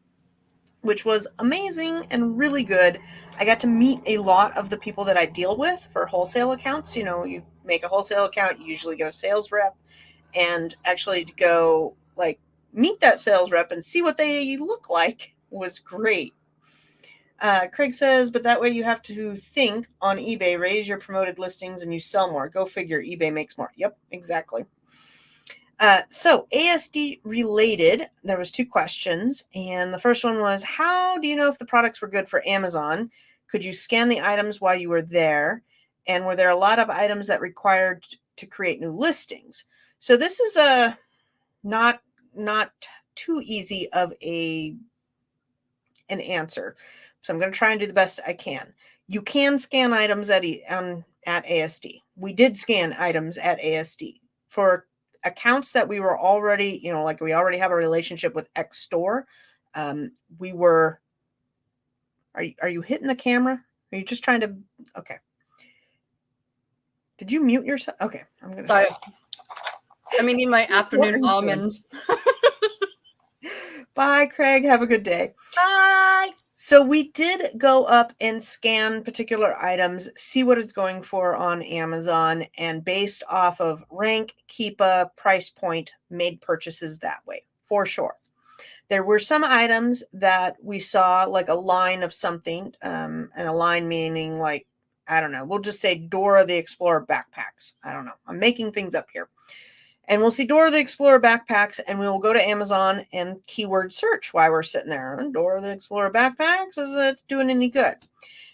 Speaker 1: which was amazing and really good. I got to meet a lot of the people that I deal with for wholesale accounts. You make a wholesale account, you usually get a sales rep, and actually to go meet that sales rep and see what they look like was great. Craig says, but that way you have to think on eBay, raise your promoted listings and you sell more. Go figure, eBay makes more. Yep, exactly. So ASD related, there was 2 questions. And the first one was, how do you know if the products were good for Amazon? Could you scan the items while you were there? And were there a lot of items that required to create new listings? So this is not too easy of an answer. So I'm going to try and do the best I can. You can scan items at ASD. We did scan items at ASD for accounts that we were already, we already have a relationship with X store. We were, are you hitting the camera? Are you just trying to, okay. Did you mute yourself? Okay. I'm going to.
Speaker 2: Sorry. I'm eating my afternoon almonds.
Speaker 1: Bye, Craig. Have a good day.
Speaker 2: Bye.
Speaker 1: So we did go up and scan particular items, see what it's going for on Amazon, and based off of rank, Keepa, price point, made purchases that way, for sure. There were some items that we saw, like a line of something, and a line meaning like, I don't know, we'll just say Dora the Explorer backpacks. I don't know. I'm making things up here. And we'll see Dora the Explorer backpacks, and we will go to Amazon and keyword search while we're sitting there. Dora the Explorer backpacks, is it doing any good?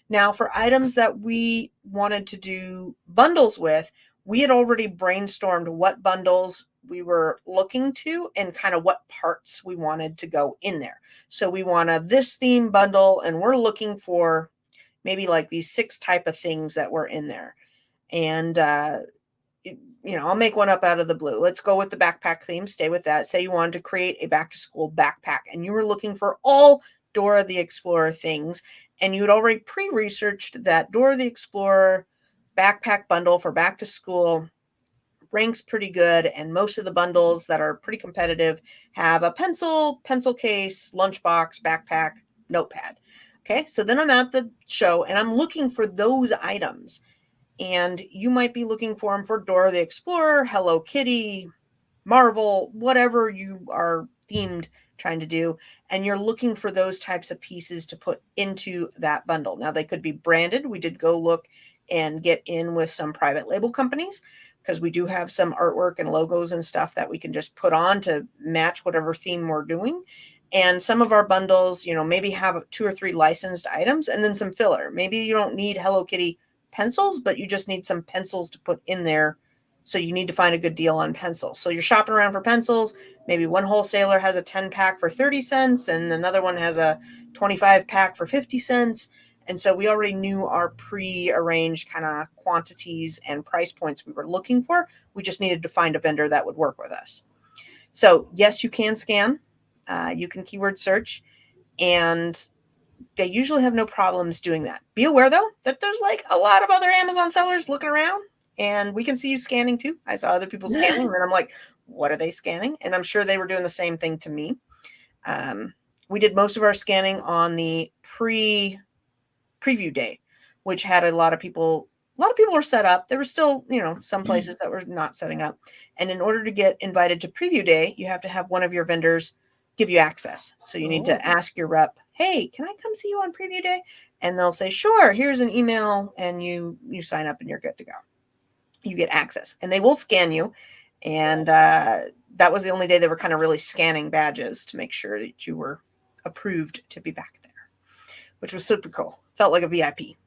Speaker 1: Now, for items that we wanted to do bundles with, we had already brainstormed what bundles we were looking to and kind of what parts we wanted to go in there. So we want a this theme bundle, and we're looking for maybe like these 6 type of things that were in there. And I'll make one up out of the blue. Let's go with the backpack theme. Stay with that. Say you wanted to create a back to school backpack, and you were looking for all Dora the Explorer things, and you had already pre-researched that Dora the Explorer backpack bundle for back to school ranks pretty good, and most of the bundles that are pretty competitive have a pencil case, lunchbox, backpack, notepad. Okay, so then I'm at the show and I'm looking for those items. And you might be looking for them for Dora the Explorer, Hello Kitty, Marvel, whatever you are themed trying to do. And you're looking for those types of pieces to put into that bundle. Now, they could be branded. We did go look and get in with some private label companies, because we do have some artwork and logos and stuff that we can just put on to match whatever theme we're doing. And some of our bundles, maybe have 2 or 3 licensed items and then some filler. Maybe you don't need Hello Kitty pencils, but you just need some pencils to put in there. So you need to find a good deal on pencils. So you're shopping around for pencils. Maybe one wholesaler has a 10 pack for 30 cents and another one has a 25 pack for 50 cents. And so we already knew our pre-arranged kind of quantities and price points we were looking for. We just needed to find a vendor that would work with us. So yes, you can scan. You can keyword search, and they usually have no problems doing that. Be aware, though, that there's like a lot of other Amazon sellers looking around, and we can see you scanning too. I saw other people scanning, and then I'm like, what are they scanning? And I'm sure they were doing the same thing to me. We did most of our scanning on the preview day, which had a lot of people were set up. There were still, some places that were not setting up. And in order to get invited to preview day, you have to have one of your vendors give you access. So you need to ask your rep, hey, can I come see you on preview day? And they'll say, sure, here's an email, and you sign up and you're good to go. You get access, and they will scan you. And that was the only day they were kind of really scanning badges to make sure that you were approved to be back there, which was super cool. Felt like a VIP.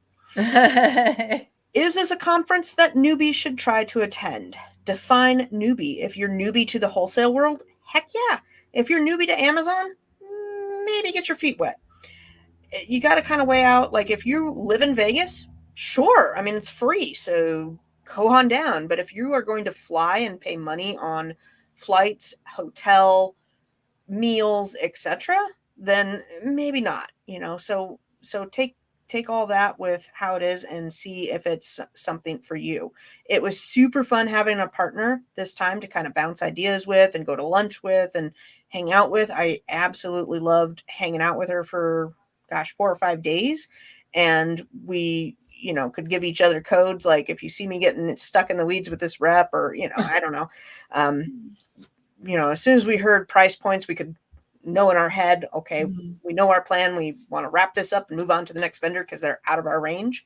Speaker 1: Is this a conference that newbies should try to attend? Define newbie. If you're newbie to the wholesale world, heck yeah. If you're newbie to Amazon, maybe get your feet wet. You got to kind of weigh out, like, if you live in Vegas, sure. I mean, it's free, so go on down. But if you are going to fly and pay money on flights, hotel, meals, etc., then maybe not, So take all that with how it is and see if it's something for you. It was super fun having a partner this time to kind of bounce ideas with and go to lunch with and hang out with. I absolutely loved hanging out with her for, 4 or 5 days. And we, could give each other codes. Like, if you see me getting stuck in the weeds with this rep, or, I don't know. As soon as we heard price points, we could know in our head, okay, we know our plan. We want to wrap this up and move on to the next vendor because they're out of our range.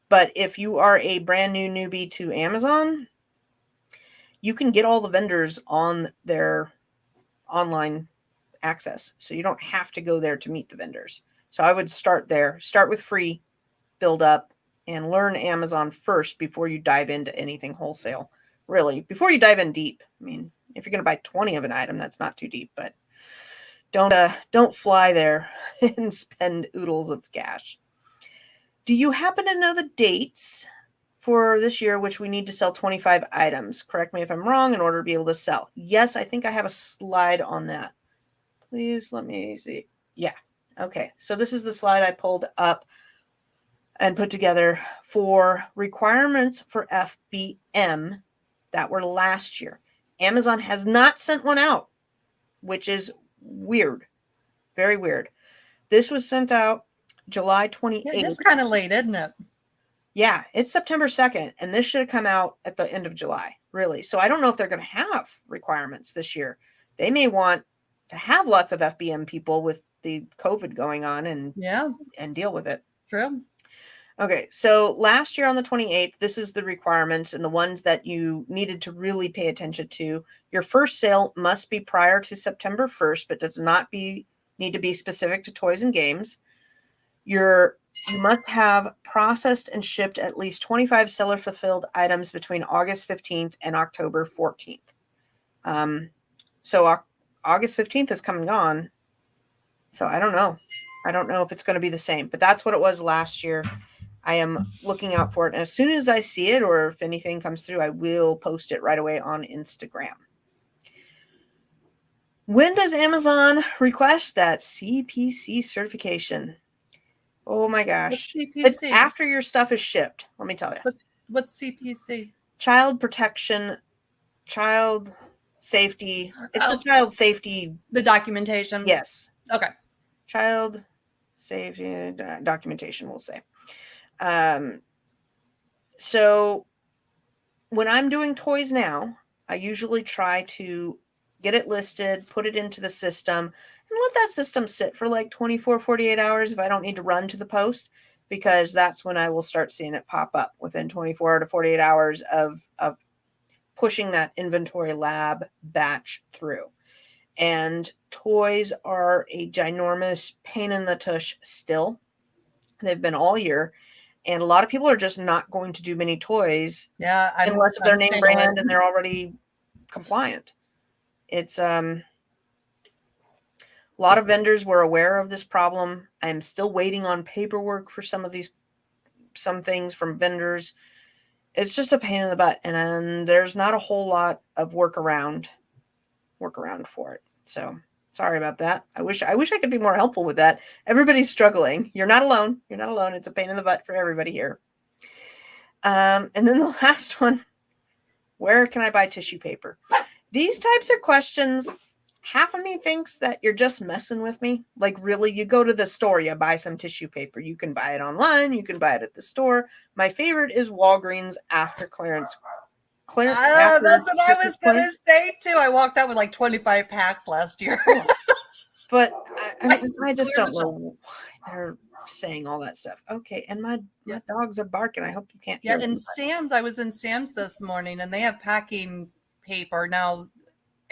Speaker 1: But if you are a brand new newbie to Amazon, you can get all the vendors on their online access. So you don't have to go there to meet the vendors. So I would start there, start with free, build up, and learn Amazon first before you dive into anything wholesale. Really, before you dive in deep. I mean, if you're going to buy 20 of an item, that's not too deep, but don't fly there and spend oodles of cash. Do you happen to know the dates for this year, which we need to sell 25 items? Correct me if I'm wrong, in order to be able to sell. Yes, I think I have a slide on that. Please let me see. Yeah. Okay. So this is the slide I pulled up and put together for requirements for FBM that were last year. Amazon has not sent one out, which is weird. Very weird. This was sent out July
Speaker 2: Yeah, it
Speaker 1: 28th.
Speaker 2: is kind of late, isn't it?
Speaker 1: Yeah, it's September 2nd, and this should have come out at the end of July, really. So I don't know if they're going to have requirements this year. They may want to have lots of FBM people with the COVID going on and deal with it.
Speaker 2: True.
Speaker 1: Okay, so last year on the 28th, this is the requirements and the ones that you needed to really pay attention to. Your first sale must be prior to September 1st, but does not need to be specific to toys and games. You must have processed and shipped at least 25 seller fulfilled items between August 15th and October 14th. So August 15th is come and gone. So I don't know. I don't know if it's going to be the same, but that's what it was last year. I am looking out for it. And as soon as I see it, or if anything comes through, I will post it right away on Instagram. When does Amazon request that CPC certification? Oh my gosh. It's after your stuff is shipped. Let me tell you.
Speaker 2: What's CPC?
Speaker 1: Child protection, child safety. It's the child safety.
Speaker 2: The documentation.
Speaker 1: Yes.
Speaker 2: Okay.
Speaker 1: Child safety documentation, we'll say. So when I'm doing toys now, I usually try to get it listed, put it into the system, and let that system sit for like 24, 48 hours if I don't need to run to the post, because that's when I will start seeing it pop up within 24 to 48 hours of pushing that inventory lab batch through. And toys are a ginormous pain in the tush still. They've been all year. And a lot of people are just not going to do many toys unless they're name brand and they're already compliant. It's a lot of vendors were aware of this problem. I'm still waiting on paperwork for some things from vendors. It's just a pain in the butt, and there's not a whole lot of workaround for it. So sorry about that. I wish I could be more helpful with that. Everybody's struggling. You're not alone. You're not alone. It's a pain in the butt for everybody here. And then the last one, where can I buy tissue paper? These types of questions, half of me thinks that you're just messing with me. Like, really, you go to the store, you buy some tissue paper. You can buy it online. You can buy it at the store. My favorite is Walgreens after clearance.
Speaker 2: That's what I was going to say, too. I walked out with like 25 packs last year.
Speaker 1: But I just don't know why they're saying all that stuff. Okay, and my dogs are barking. I hope you can't hear them.
Speaker 2: Sam's, I was in Sam's this morning, and they have packing paper. Now,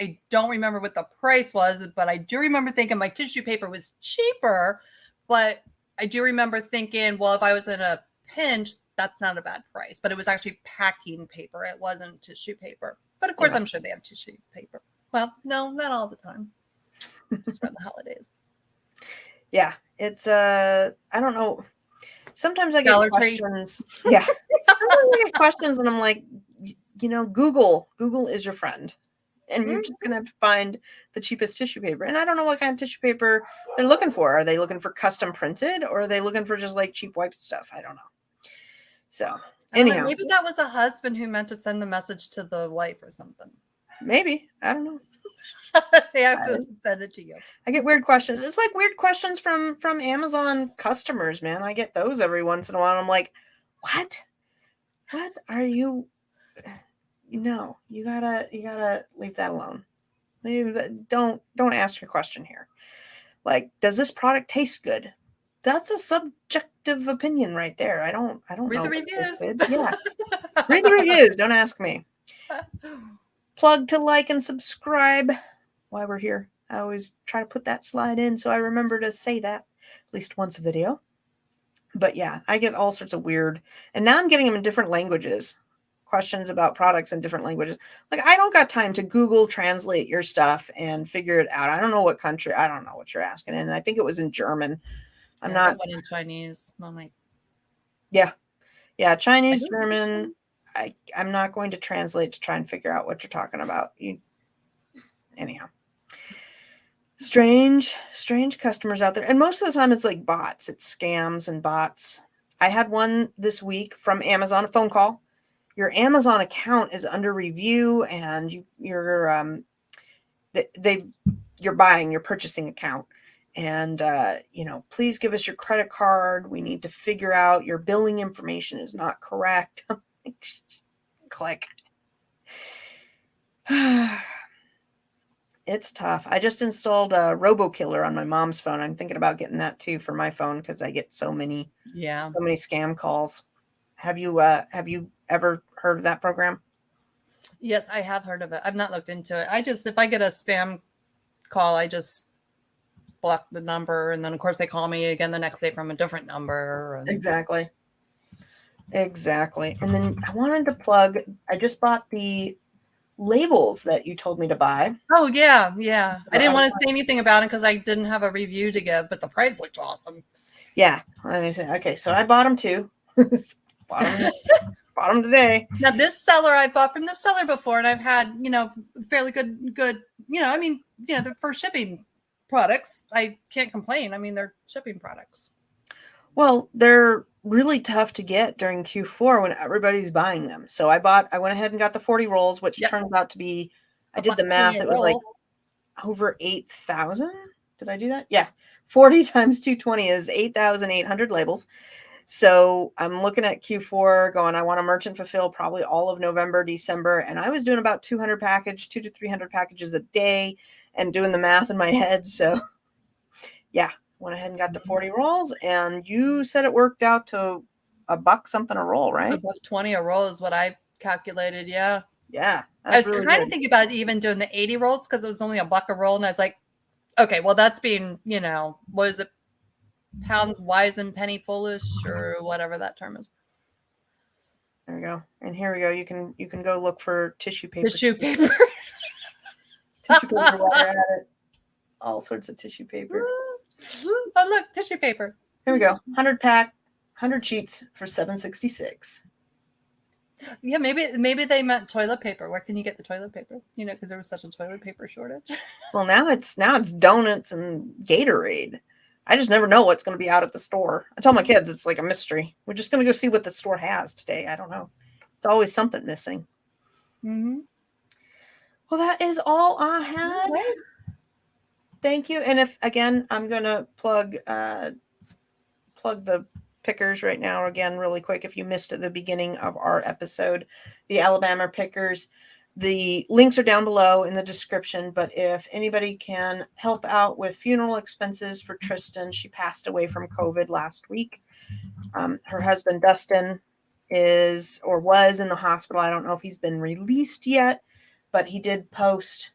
Speaker 2: I don't remember what the price was, but I do remember thinking my tissue paper was cheaper. But I do remember thinking, well, if I was in a pinch, that's not a bad price. But it was actually packing paper. It wasn't tissue paper. But of course, I'm sure they have tissue paper. Well, no, not all the time. Just for the holidays. Yeah,
Speaker 1: it's I don't know. Sometimes I get questions. Yeah. Sometimes I get questions and I'm like, Google is your friend. And you're just going to have to find the cheapest tissue paper. And I don't know what kind of tissue paper they're looking for. Are they looking for custom printed, or are they looking for just like cheap wipe stuff? I don't know. So anyhow.
Speaker 2: Maybe that was a husband who meant to send the message to the wife or something.
Speaker 1: Maybe. I don't know.
Speaker 2: They have to send it to you.
Speaker 1: I get weird questions. It's like weird questions from Amazon customers, man. I get those every once in a while. I'm like, what are you? No, you gotta leave that alone. Don't ask your question here. Like, does this product taste good? That's a subjective opinion right there. I don't
Speaker 2: read
Speaker 1: know
Speaker 2: the reviews.
Speaker 1: Yeah. Read the reviews. Don't ask me. Plug to like and subscribe while we're here. I always try to put that slide in so I remember to say that at least once a video. But yeah, I get all sorts of weird, and now I'm getting them in different languages. Questions about products in different languages. Like, I don't got time to Google translate your stuff and figure it out. I don't know what country. I don't know what you're asking. And I think it was in German. I'm not.
Speaker 2: One in Chinese. Oh my.
Speaker 1: Yeah. Chinese, German. I'm not going to translate to try and figure out what you're talking about. Anyhow. Strange customers out there. And most of the time it's like bots. It's scams and bots. I had one this week from Amazon, a phone call. Your Amazon account is under review, and your purchasing account, And, please give us your credit card. We need to figure out your billing information is not correct. Click. It's tough. I just installed a RoboKiller on my mom's phone. I'm thinking about getting that too for my phone because I get so many scam calls. Have you ever heard of that program?
Speaker 2: Yes, I have heard of it. I've not looked into it. If I get a spam call, I just block the number, and then of course they call me again the next day from a different number.
Speaker 1: Exactly. And then I wanted to plug, I just bought the labels that you told me to buy.
Speaker 2: Oh yeah. I didn't want to say anything about it because I didn't have a review to give, but the price looked awesome.
Speaker 1: Yeah. Okay, so I bought them too. bought them today.
Speaker 2: Now this seller, I bought from this seller before, and I've had, fairly good, they're for shipping products. I can't complain. I mean, they're shipping products.
Speaker 1: Well, they're really tough to get during Q4 when everybody's buying them. So I went ahead and got the 40 rolls, which turns out to be, I did the math. It was like over 8,000. Did I do that? Yeah. 40 times 220 is 8,800 labels. So I'm looking at Q4 going, I want to merchant fulfill probably all of November, December. And I was doing about 200 to 300 packages a day and doing the math in my head. So yeah, went ahead and got the 40 rolls, and you said it worked out to $1 something a roll, right?
Speaker 2: $1.20 a roll is what I calculated. Yeah.
Speaker 1: I was
Speaker 2: really kind of thinking about even doing the 80 rolls because it was only $1 a roll, and I was like, okay, well that's being, what is it, pound wise and penny foolish, or whatever that term is.
Speaker 1: There we go. And here we go. You can go look for tissue paper.
Speaker 2: Tissue paper
Speaker 1: while you're at it. All sorts of tissue paper.
Speaker 2: Oh look, tissue paper.
Speaker 1: Here we go. 100 pack, 100 sheets for $7.66.
Speaker 2: Yeah, maybe they meant toilet paper. Where can you get the toilet paper? Because there was such a toilet paper shortage.
Speaker 1: Well, now it's donuts and Gatorade. I just never know what's going to be out at the store. I tell my kids it's like a mystery. We're just going to go see what the store has today. I don't know. It's always something missing.
Speaker 2: Mm-hmm.
Speaker 1: Well, that is all I had. Right. Thank you. And if, again, I'm going to plug the pickers right now again really quick. If you missed at the beginning of our episode, the Alabama pickers, the links are down below in the description. But if anybody can help out with funeral expenses for Tristan, she passed away from COVID last week. Her husband Dustin was in the hospital. I don't know if he's been released yet, but he did post.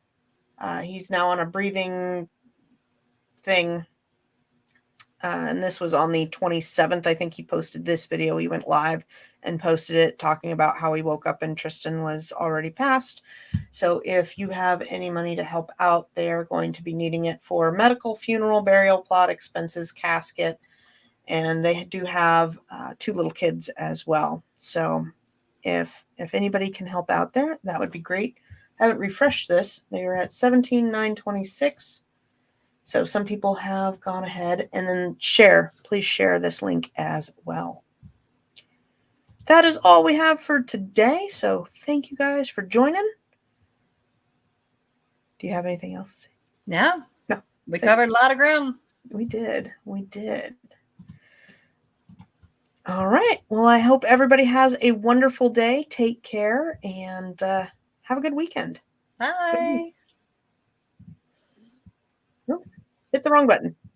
Speaker 1: He's now on a breathing thing. And this was on the 27th. I think he posted this video. He went live and posted it talking about how he woke up and Tristan was already passed. So if you have any money to help out, they are going to be needing it for medical, funeral, burial plot expenses, casket. And they do have 2 little kids as well. So if anybody can help out there, that would be great. I haven't refreshed this. They are at 17,926. So some people have gone ahead, and then please share this link as well. That is all we have for today. So thank you guys for joining. Do you have anything else to say?
Speaker 2: No. We covered a lot of ground.
Speaker 1: We did. All right. Well, I hope everybody has a wonderful day. Take care and have a good weekend.
Speaker 2: Bye.
Speaker 1: Oops, hit the wrong button.